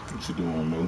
What you doing, Moo?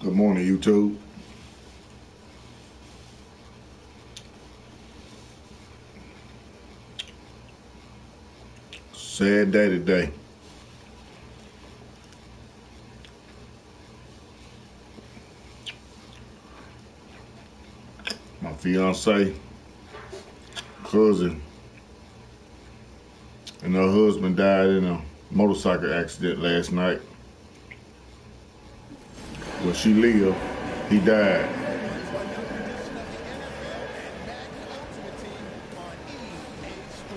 Good morning, YouTube. Sad day today. My fiance, cousin, and her husband died in a motorcycle accident last night. Where she lived, he died.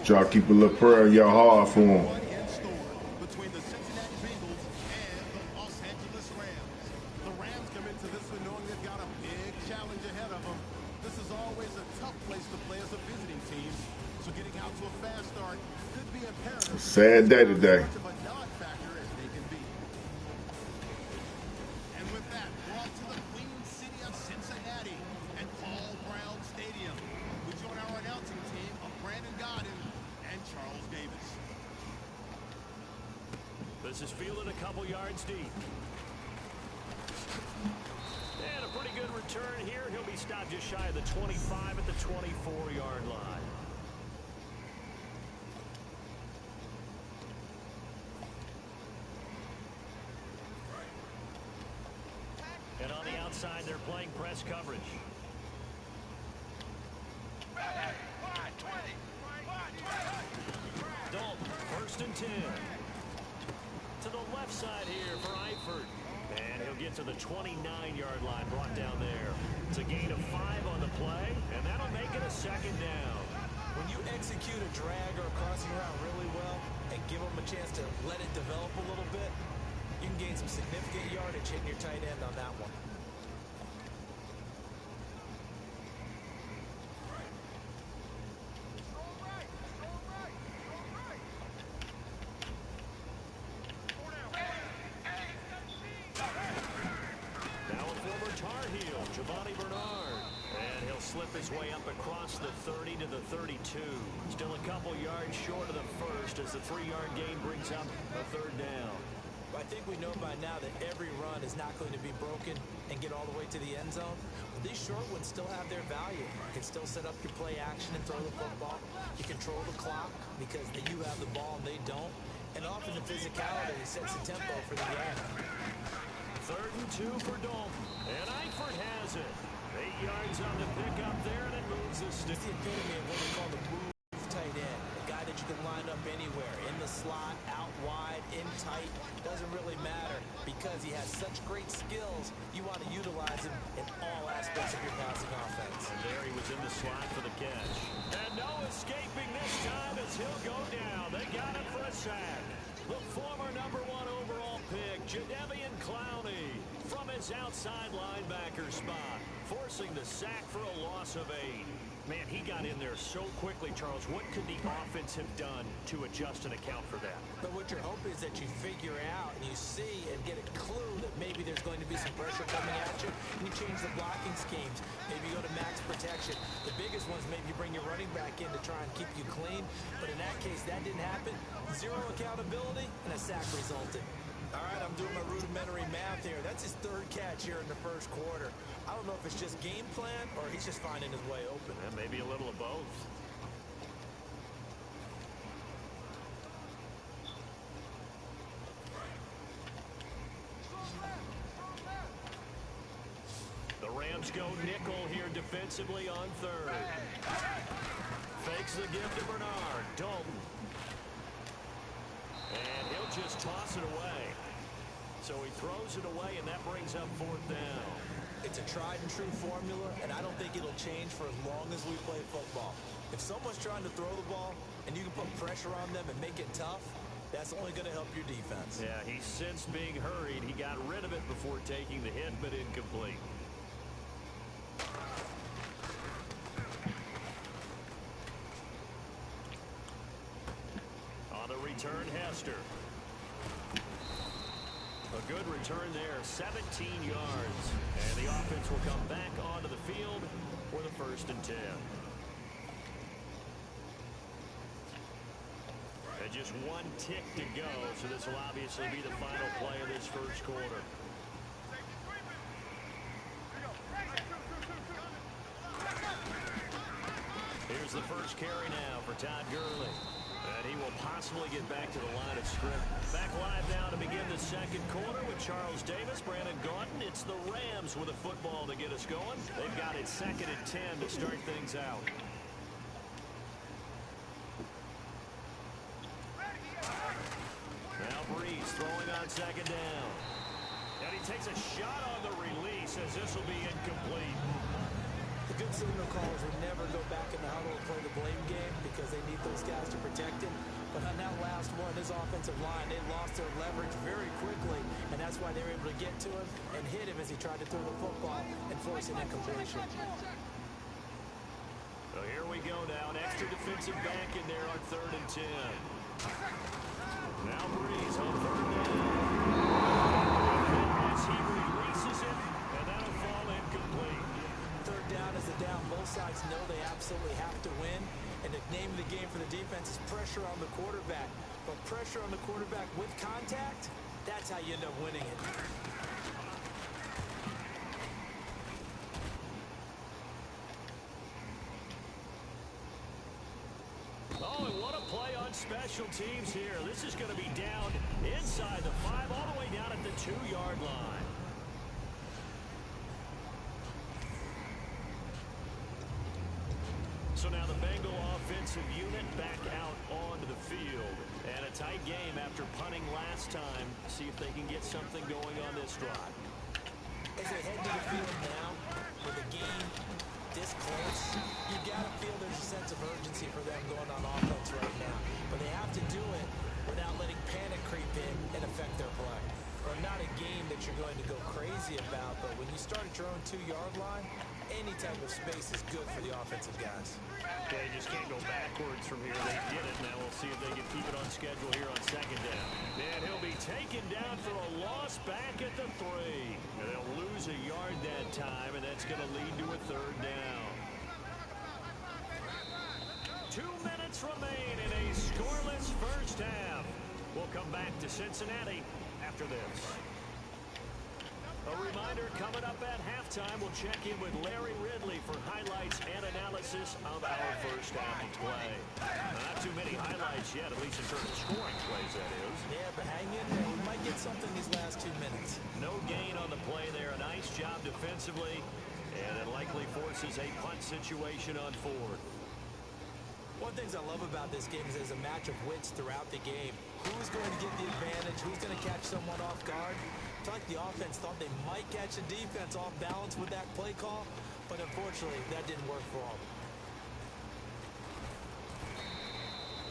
Y'all keep a little prayer in y'all heart for him. Between the Cincinnati Bengals and the Los Angeles Rams. The Rams come into this one knowing they've got a big challenge ahead of them. This is always a tough place to play as a visiting team, so getting out to a fast start could be imperative. Sad day today. Much of a non-factor as they can be. And with that, we're off to the Queen City of Cincinnati at Paul Brown Stadium. We join our announcing team of Brandon Godden and Charles Davis. This is fielded a couple yards deep. And a pretty good return here. He'll be stopped just shy of the 25 at the 24-yard line. And on the outside, they're playing press coverage. Dalton, 1st and 10. To the left side here for Eifert. And he'll get to the 29-yard line, brought down there. It's a gain of 5 on the play, and that'll make it a 2nd down. When you execute a drag or a crossing route really well and give them a chance to let it develop a little bit, you can gain some significant yardage hitting your tight end on that one. Slip his way up across the 30 to the 32. Still a couple yards short of the first as the 3-yard gain brings up a 3rd down. I think we know by now that every run is not going to be broken and get all the way to the end zone. But these short ones still have their value. You can still set up your play action and throw the football. You control the clock because you have the ball and they don't. And often the physicality sets the tempo for the game. 3rd and 2 for Dalton. And Eifert has it. 8 yards on the pickup there, and it moves the stick. It's the epitome of what we call the move tight end. A guy that you can line up anywhere, in the slot, out wide, in tight. Doesn't really matter because he has such great skills. You want to utilize him in all aspects of your passing offense. And there he was in the slot for the catch. And no escaping this time as he'll go down. They got him for a sack. The former #1 overall pick, Jadeveon Clowney, from his outside linebacker spot, forcing the sack for a loss of 8. Man, he got in there so quickly, Charles. What could the offense have done to adjust and account for that? But what you're hoping is that you figure out and you see and get a clue that maybe there's going to be some pressure coming at you, and you change the blocking schemes. Maybe you go to max protection. The biggest ones, maybe you bring your running back in to try and keep you clean. But in that case, that didn't happen. Zero accountability, and a sack resulted. All right, I'm doing my rudimentary math here. That's his third catch here in the first quarter. I don't know if it's just game plan or he's just finding his way open. And maybe a little of both. The Rams go nickel here defensively on third. Fakes the give to Bernard. Dalton. And he'll just toss it away. So he throws it away, and that brings up fourth down. It's a tried-and-true formula, and I don't think it'll change for as long as we play football. If someone's trying to throw the ball, and you can put pressure on them and make it tough, that's only going to help your defense. Yeah, he sensed being hurried. He got rid of it before taking the hit, but incomplete. On the return, Hester. A good return there, 17 yards. And the offense will come back onto the field for the 1st and 10. And just one tick to go, so this will obviously be the final play of this first quarter. Here's the first carry now for Todd Gurley. And he will possibly get back to the line of scrimmage. Back live now to begin the second quarter with Charles Davis, Brandon Gaudin. It's the Rams with a football to get us going. They've got it 2nd and 10 to start things out. Now Breeze throwing on 2nd down. And he takes a shot on the release as this will be incomplete. The good signal callers would never go back in the huddle and play the blame game because they need those guys to protect him. But on that last one, his offensive line, they lost their leverage very quickly, and that's why they were able to get to him and hit him as he tried to throw the football and force an incompletion. So here we go now, an extra defensive back in there on 3rd and 10. Now Breeze on 3rd down. As he releases it, and that'll fall incomplete. 3rd down is the down. Both sides know they absolutely have to win. And the name of the game for the defense is pressure on the quarterback. But pressure on the quarterback with contact, that's how you end up winning it. Oh, and what a play on special teams here. This is going to be down inside the 5, all the way down at the 2-yard line. So now the Bengal offensive unit back out onto the field. And a tight game after punting last time. See if they can get something going on this drive. As they head to the field now, with the game this close, you got to feel there's a sense of urgency for them going on offense right now. But they have to do it without letting panic creep in and affect their play. Or not a game that you're going to go crazy about, but when you start at your own 2-yard line, any type of space is good for the offensive guys. They just can't go backwards from here. They get it. Now we'll see if they can keep it on schedule here on 2nd down. And he'll be taken down for a loss back at the 3. And they'll lose a yard that time, and that's going to lead to a 3rd down. 2 minutes remain in a scoreless first half. We'll come back to Cincinnati after this. A reminder, coming up at halftime, we'll check in with Larry Ridley for highlights and analysis of our first half of play. Not too many highlights yet, at least in terms of scoring plays, that is. Yeah, but hang in there. We might get something these last 2 minutes. No gain on the play there. A nice job defensively, and it likely forces a punt situation on 4th. One of the things I love about this game is there's a match of wits throughout the game. Who's going to get the advantage? Who's going to catch someone off guard? I feel like the offense thought they might catch the defense off balance with that play call, but unfortunately, that didn't work for all.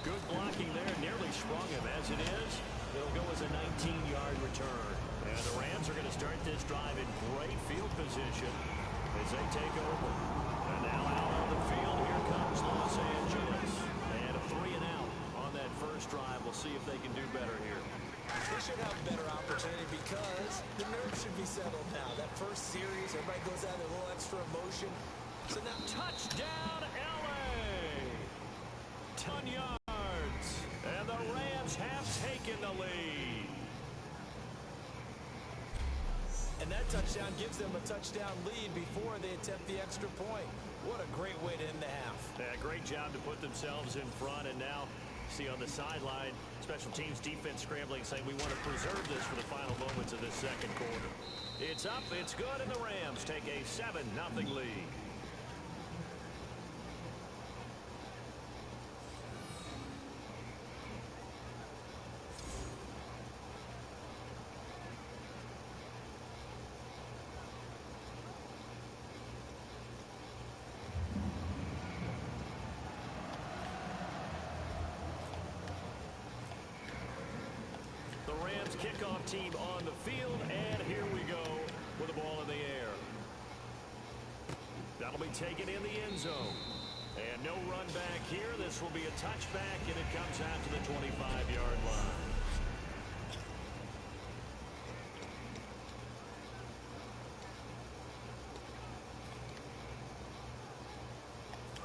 Good blocking there. Nearly sprung him. As it is, it'll go as a 19-yard return. And the Rams are going to start this drive in great field position as they take over. And now out on the field here comes Los Angeles. And a 3-and-out on that first drive. We'll see if they can do better here. They should have a better opportunity because the nerves should be settled now. That first series, everybody goes out a little extra emotion. So now Touchdown, L.A. 10 yards. And the Rams have taken the lead. And that touchdown gives them a touchdown lead before they attempt the extra point. What a great way to end the half. Yeah, great job to put themselves in front. And now, see on the sideline, special teams defense scrambling, saying we want to preserve this for the final moments of this second quarter. It's up, it's good, and the Rams take a 7-0 lead. Kickoff team on the field, and here we go with the ball in the air. That'll be taken in the end zone. And no run back here. This will be a touchback, and it comes out to the 25-yard line.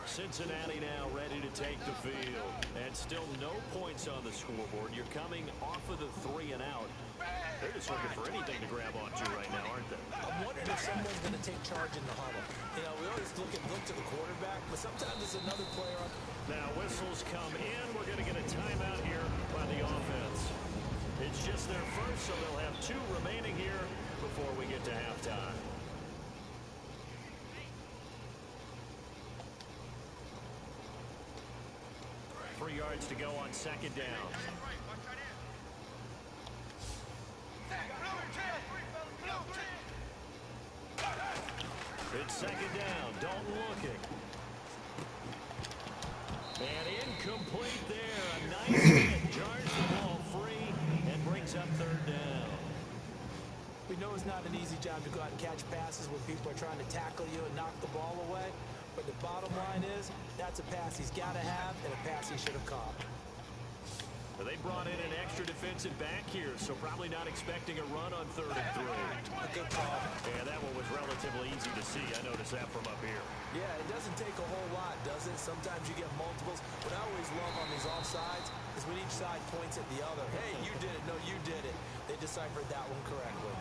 Cincinnati now ready to take the field. And still no points on the scoreboard. You're coming off of the 3-and-out. They're just looking for anything to grab onto right now, aren't they? I'm wondering if someone's going to take charge in the huddle. You know, we always look to the quarterback, but sometimes it's another player on. Now whistles come in. We're going to get a timeout here by the offense. It's just their first, so they'll have 2 remaining here before we get to halftime. Yards to go on second down. It's second down. Dalton looking. And incomplete there. A nice hit. Jars the ball free and brings up third down. We know it's not an easy job to go out and catch passes when people are trying to tackle you and knock the ball away. But the bottom line is, that's a pass he's got to have and a pass he should have caught. Well, they brought in an extra defensive back here, so probably not expecting a run on 3rd and 3. A good call. Yeah, that one was relatively easy to see. I noticed that from up here. Yeah, it doesn't take a whole lot, does it? Sometimes you get multiples. What I always love on these offsides is when each side points at the other. Hey, you did it. No, you did it. They deciphered that one correctly.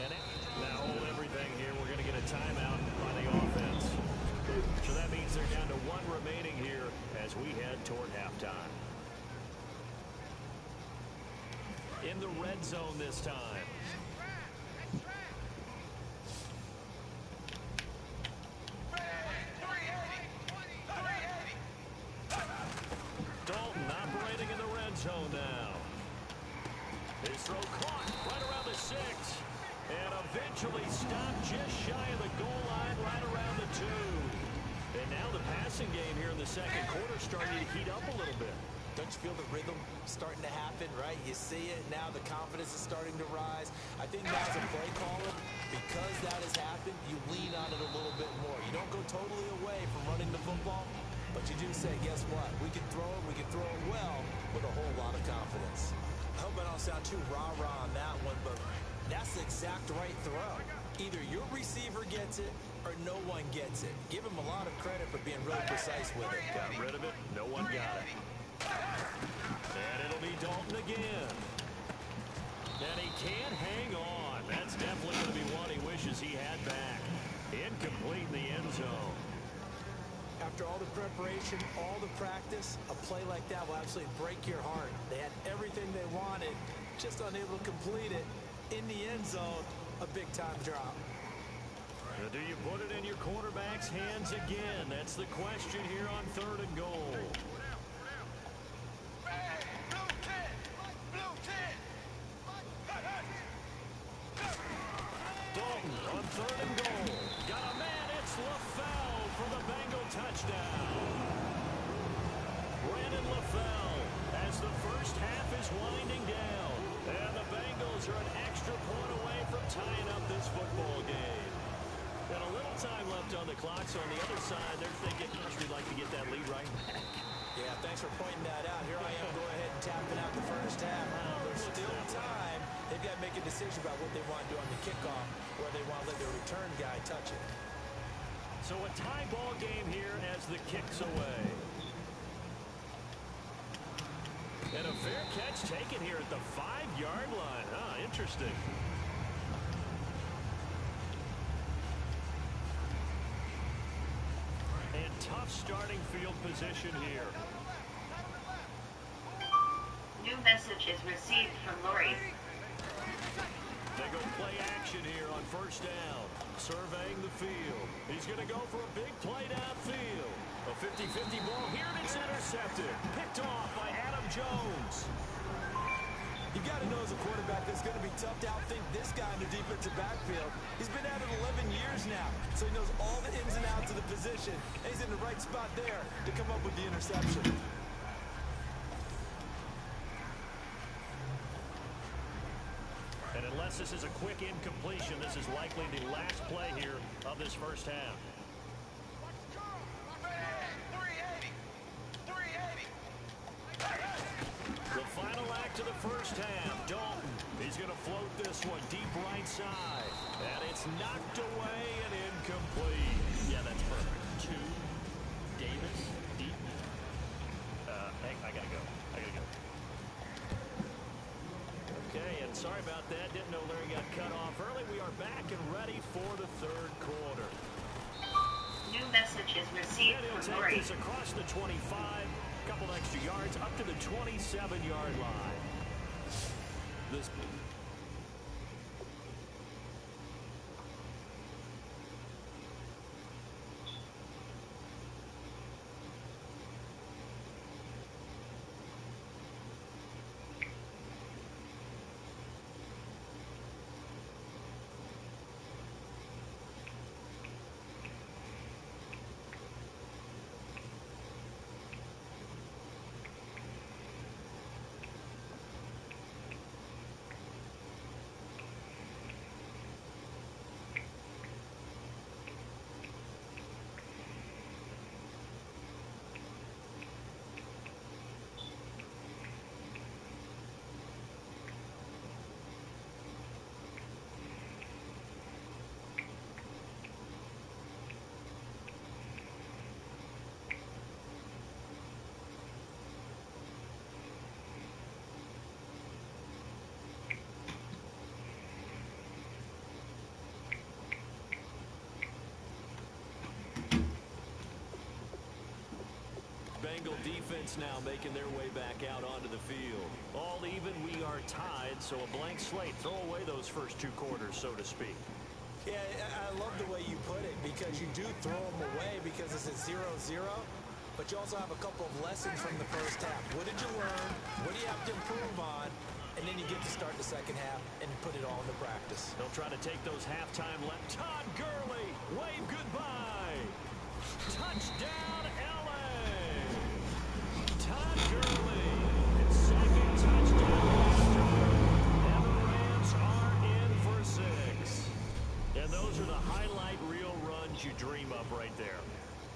And now hold everything here. We're going to get a timeout by the offense. So that means they're down to 1 remaining here as we head toward halftime. In the red zone this time. Dalton operating in the red zone now. His throw caught right around the 6. And eventually stopped just shy of the goal line right around the 2. And now the passing game here in the second quarter starting to heat up a little bit. Don't you feel the rhythm starting to happen, right? You see it. Now the confidence is starting to rise. I think now as a play caller, because that has happened, you lean on it a little bit more. You don't go totally away from running the football, but you do say, guess what? We can throw it. We can throw it well with a whole lot of confidence. I hope I don't sound too rah-rah on that one, but that's the exact right throw. Either your receiver gets it or no one gets it. Give him a lot of credit for being really precise with it. Got rid of it. No one got it. And it'll be Dalton again. And he can't hang on. That's definitely going to be one he wishes he had back. Incomplete in the end zone. After all the preparation, all the practice, a play like that will absolutely break your heart. They had everything they wanted, just unable to complete it. In the end zone, a big-time drop. Now, do you put it in your quarterback's hands again? That's the question here on 3rd and goal. Dalton on 3rd and goal. Got a man. It's LaFell for the Bengal touchdown. Brandon LaFell as the first half is winding down. And the Bengals are an extra point away from tying up this football game. And a little time left on the clock, so on the other side, they're thinking, gosh, we'd like to get that lead right back. Yeah, thanks for pointing that out. Here I am, go ahead and tapping out the first half. There's still time. They've got to make a decision about what they want to do on the kickoff, where they want to let their return guy touch it. So a tie ball game here as the kick's away. And a fair catch taken here at the 5-yard line. Interesting. And tough starting field position here. New message is received from Lori. They go play action here on first down. Surveying the field. He's going to go for a big play downfield. A 50-50 ball here, and it's intercepted. Picked off by Adam Jones. You got to know as a quarterback that it's going to be tough to outthink this guy in the defensive backfield. He's been at it 11 years now, so he knows all the ins and outs of the position, and he's in the right spot there to come up with the interception. And unless this is a quick incompletion, this is likely the last play here of this first half. The final act of the first half. Dalton, he's going to float this one deep right side. And it's knocked away and incomplete. Yeah, that's perfect. 2, Davis, deep. Hey, I got to go. Okay, and sorry about that. Didn't know Larry got cut off early. We are back and ready for the third quarter. New message is received And he'll from take Lori. this across the 25. Couple extra yards up to the 27-yard line. This. Bengal defense now making their way back out onto the field. All even, we are tied, so a blank slate. Throw away those first 2 quarters, so to speak. Yeah, I love the way you put it, because you do throw them away because it's a 0-0, but you also have a couple of lessons from the first half. What did you learn? What do you have to improve on? And then you get to start the second half and put it all into practice. They'll try to take those halftime left. Todd Gurley, wave goodbye. Touchdown, LA. Todd Gurley, his second touchdown. And the Rams are in for 6. And those are the highlight reel runs you dream of right there.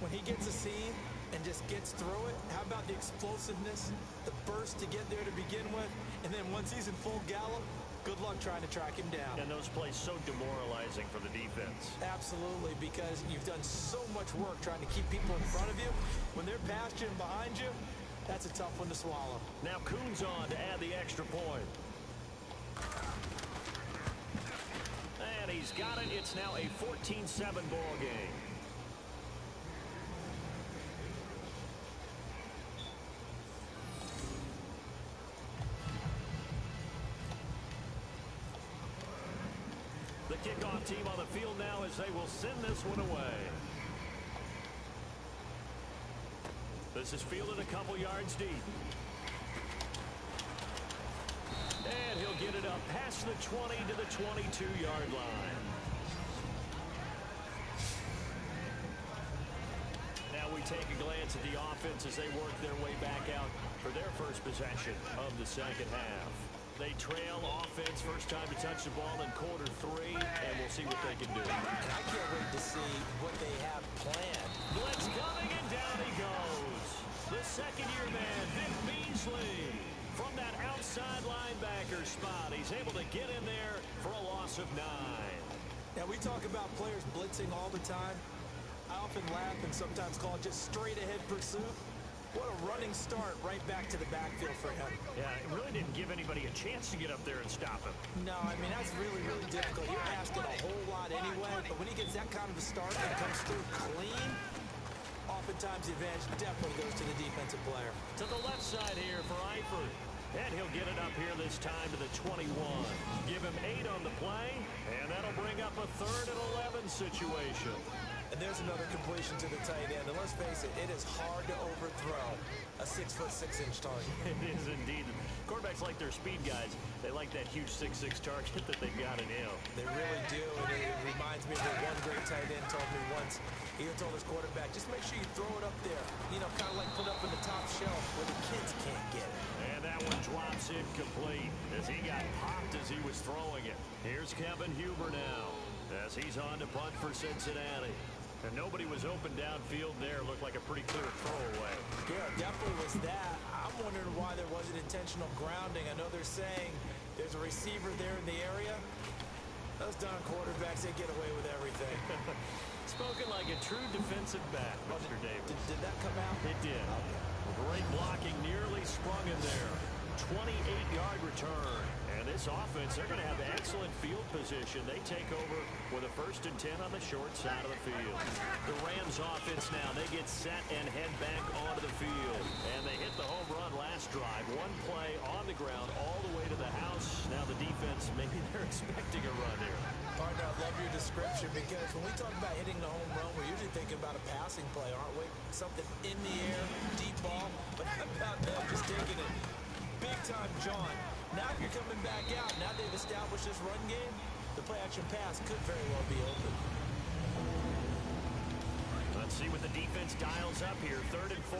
When he gets a seam and just gets through it, how about the explosiveness, the burst to get there to begin with, and then once he's in full gallop, good luck trying to track him down. And those plays so demoralizing for the defense. Absolutely, because you've done so much work trying to keep people in front of you. When they're past you and behind you, that's a tough one to swallow. Now Kuhn's on to add the extra point. And he's got it. It's now a 14-7 ball game. The kickoff team on the field now as they will send this one away. This is fielded a couple yards deep. And he'll get it up past the 20 to the 22-yard line. Now we take a glance at the offense as they work their way back out for their first possession of the second half. They trail offense, first time to touch the ball in quarter 3, and we'll see what they can do. And I can't wait to see what they have planned. Blitz coming, and down he goes. The second-year man, Vic Beasley, from that outside linebacker spot. He's able to get in there for a loss of 9. Now, we talk about players blitzing all the time. I often laugh and sometimes call it just straight-ahead pursuit. What a running start right back to the backfield for him. Yeah, it really didn't give anybody a chance to get up there and stop him. No, I mean, that's really, really difficult. You're asking a whole lot anyway, but when he gets that kind of a start and comes through clean, oftentimes the advantage definitely goes to the defensive player. To the left side here for Eifert. And he'll get it up here this time to the 21. Give him 8 on the play, and that'll bring up a 3rd and 11 situation. And there's another completion to the tight end. And let's face it, it is hard to overthrow a 6'6" target. It is indeed. Quarterbacks like their speed guys. They like that huge 6'6" target that they've got in him. They really do, and it reminds me of what one great tight end told me once. He told his quarterback, just make sure you throw it up there. You know, kind of like put it up in the top shelf where the kids can't get it. And that one drops incomplete as he got popped as he was throwing it. Here's Kevin Huber now as he's on to punt for Cincinnati. And nobody was open downfield there. Looked like a pretty clear throwaway. Yeah, definitely was that. I'm wondering why there wasn't intentional grounding. I know they're saying there's a receiver there in the area. Those darn quarterbacks, they get away with everything. Spoken like a true defensive back, Mr. Davis. Did that come out? It did. Great blocking, nearly sprung in there. 28-yard return. And this offense, they're going to have excellent field position. They take over with a 1st and 10 on the short side of the field. The Rams offense now, they get set and head back onto the field. And they hit the home run last drive. One play on the ground all the way to the house. Now the defense, maybe they're expecting a run here. Partner, I love your description because when we talk about hitting the home run, we're usually thinking about a passing play, aren't we? Something in the air, deep ball. But how about them just taking it big time, John? Now if you're coming back out, now they've established this run game, the play-action pass could very well be open. Let's see what the defense dials up here. 3rd and 4.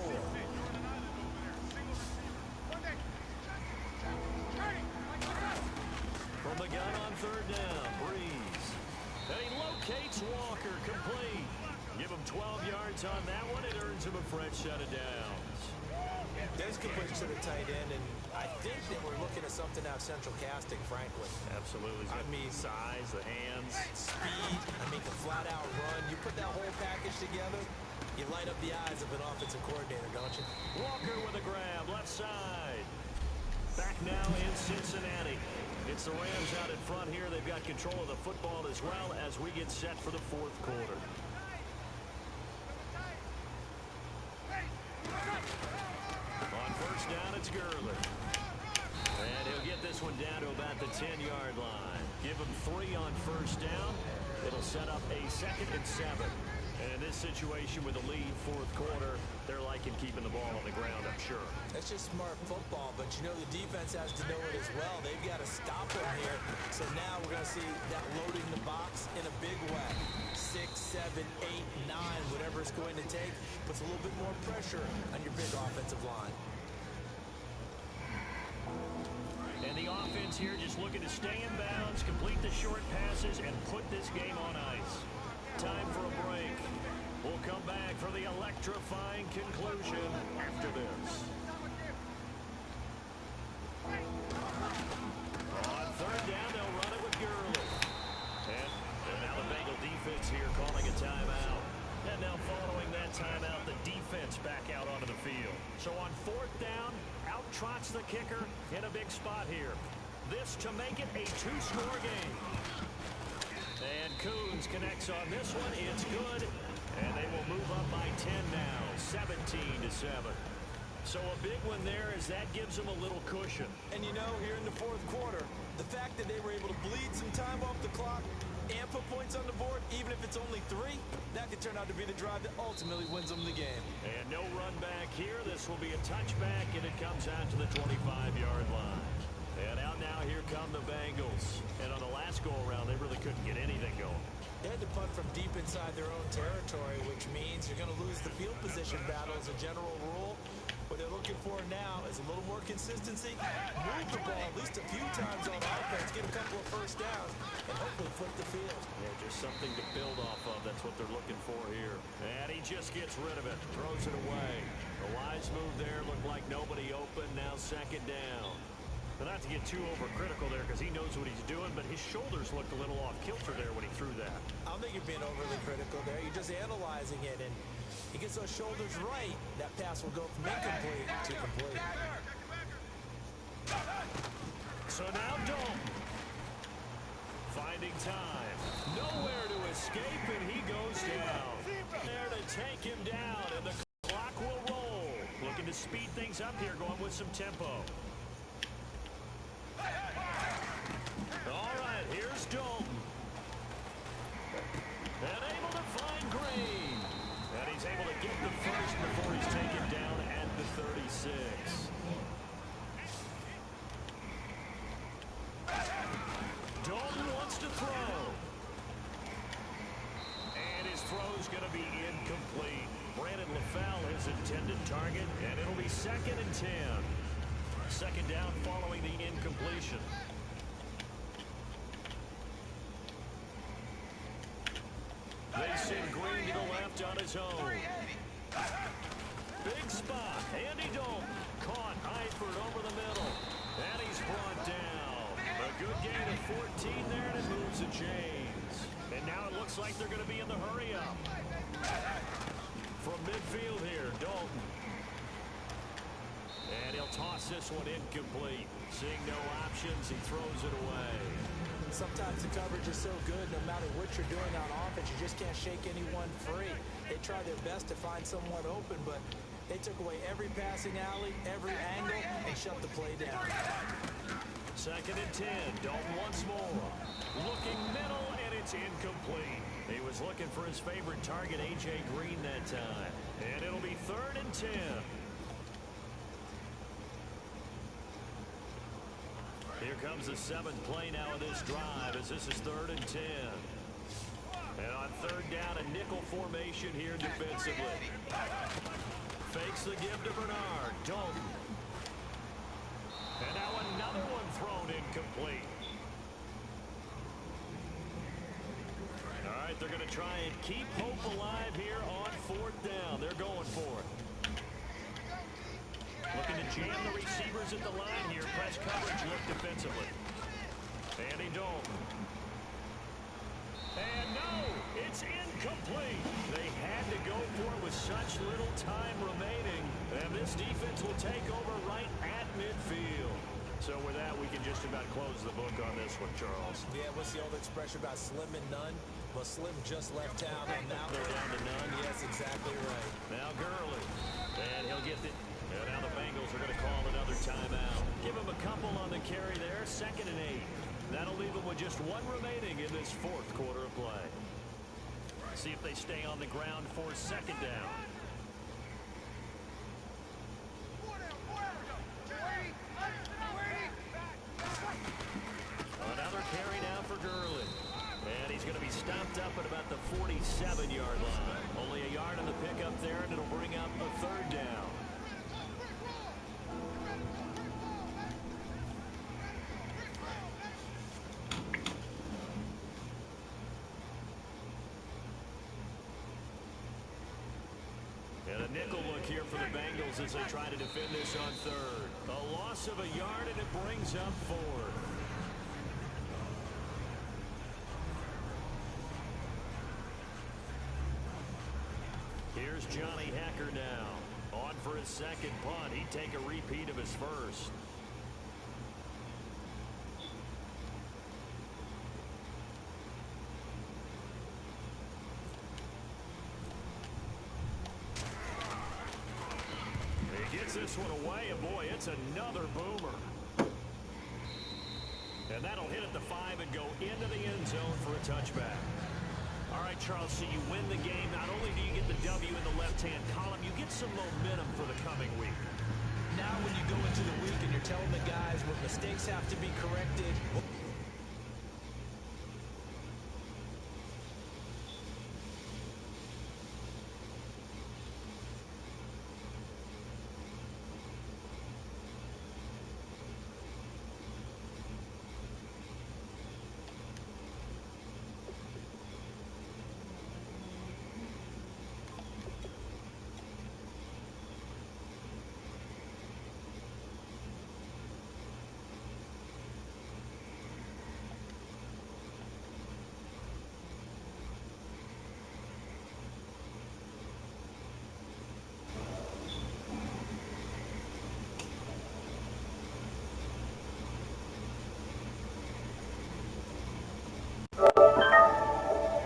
From the gun on 3rd down, Breeze. And he locates Walker, complete. Give him 12 yards on that one. It earns him a fresh set of downs. There's completion to the tight end, and I think that we're looking at something out of central casting, frankly. Absolutely. I mean, size, the hands. Speed, I mean, the flat-out run. You put that whole package together, you light up the eyes of an offensive coordinator, don't you? Walker with a grab, left side. Back now in Cincinnati. It's the Rams out in front here. They've got control of the football as well as we get set for the 4th quarter. On 1st down, it's Gurley. And he'll get this one down to about the 10-yard line. Give him 3 on 1st down. It'll set up a 2nd and 7. And in this situation with a lead 4th quarter, they're liking keeping the ball on the ground, I'm sure. That's just smart football, but you know the defense has to know it as well. They've got to stop him here. So now we're going to see that loading the box in a big way. 6, 7, 8, 9, whatever it's going to take, puts a little bit more pressure on your big offensive line. And the offense here just looking to stay in bounds, complete the short passes, and put this game on ice. Time for a break. We'll come back for the electrifying conclusion after this. On 3rd down, they'll run it with Gurley. And now the Bengal defense here calling a timeout. And now following that timeout, the defense back out onto the field. So on 4th down, out trots the kicker in a big spot here. This to make it a 2-score game. And Coons connects on this one. It's good. And they will move up by 10 now, 17-7. So a big one there as that gives them a little cushion. And you know, here in the 4th quarter, the fact that they were able to bleed some time off the clock and put points on the board, even if it's only 3, that could turn out to be the drive that ultimately wins them the game. And no run back here. This will be a touchback, and it comes out to the 25-yard line. And out now, here come the Bengals. And on the last go-around, they really couldn't get anything going. They had to punt from deep inside their own territory, which means you're going to lose the field position battle as a general rule. What they're looking for now is a little more consistency. Move the ball at least a few times on offense, get a couple of first downs, and hopefully flip the field. Yeah, just something to build off of. That's what they're looking for here. And he just gets rid of it, throws it away. A wise move there, looked like nobody open, now second down. But not to get too overcritical there because he knows what he's doing, but his shoulders looked a little off kilter there when he threw that. I don't think you're being overly critical there. You're just analyzing it, and he gets those shoulders right. That pass will go from incomplete to complete. So now Dalton finding time. Nowhere to escape, and he goes down. There to take him down, and the clock will roll. Looking to speed things up here, going with some tempo. All right, here's Dalton. And able to find Green. And he's able to get the first before he's taken down at the 36. Dalton wants to throw. And his throw's going to be incomplete. Brandon LaFell, his intended target, and it'll be 2nd and 10. Second down following the incompletion. They send Green to the left on his own. Big spot. Andy Dalton caught Eifert over the middle. And he's brought down. A good gain of 14 there, and it moves the chains. And now it looks like they're going to be in the hurry-up. From midfield here, Dalton. And he'll toss this one incomplete. Seeing no options, he throws it away. Sometimes the coverage is so good, no matter what you're doing on offense, you just can't shake anyone free. They try their best to find someone open, but they took away every passing alley, every angle, and shut the play down. 2nd and 10. Dalton once more. Looking middle, and it's incomplete. He was looking for his favorite target, A.J. Green, that time. And it'll be 3rd and 10. Here comes the 7th play now of this drive as this is 3rd and 10. And on 3rd down, a nickel formation here defensively. Fakes the give to Bernard. Dalton. And now another one thrown incomplete. All right, they're going to try and keep hope alive here on 4th down. They're going for it. Looking to jam the receivers at the line here. Press coverage, look defensively. Andy Dalton. And no, it's incomplete. They had to go for it with such little time remaining. And this defense will take over right at midfield. So with that, we can just about close the book on this one, Charles. Yeah, what's the old expression about slim and none? Well, Slim just left town on that one. They're down to none. Yes, exactly right. Now Gurley. And he'll get the... And now the Bengals are going to call another timeout. Give him a couple on the carry there. 2nd and 8. That'll leave them with just one remaining in this 4th quarter of play. See if they stay on the ground for 2nd down. Another carry now for Gurley. And he's going to be stopped up at about the 47-yard line. Only a yard on the pickup there, and it'll bring up a 3rd down. And a nickel look here for the Bengals as they try to defend this on 3rd. A loss of a yard, and it brings up 4th. Here's Johnny Hacker now. On for his 2nd punt. He'd take a repeat of his first. He gets this one away, and boy, it's another boomer. And that'll hit at the 5 and go into the end zone for a touchback. All right, Charles, so you win the game. Not only do you get the W in the left-hand column, you get some momentum for the coming week. Now when you go into the week and you're telling the guys what mistakes have to be corrected,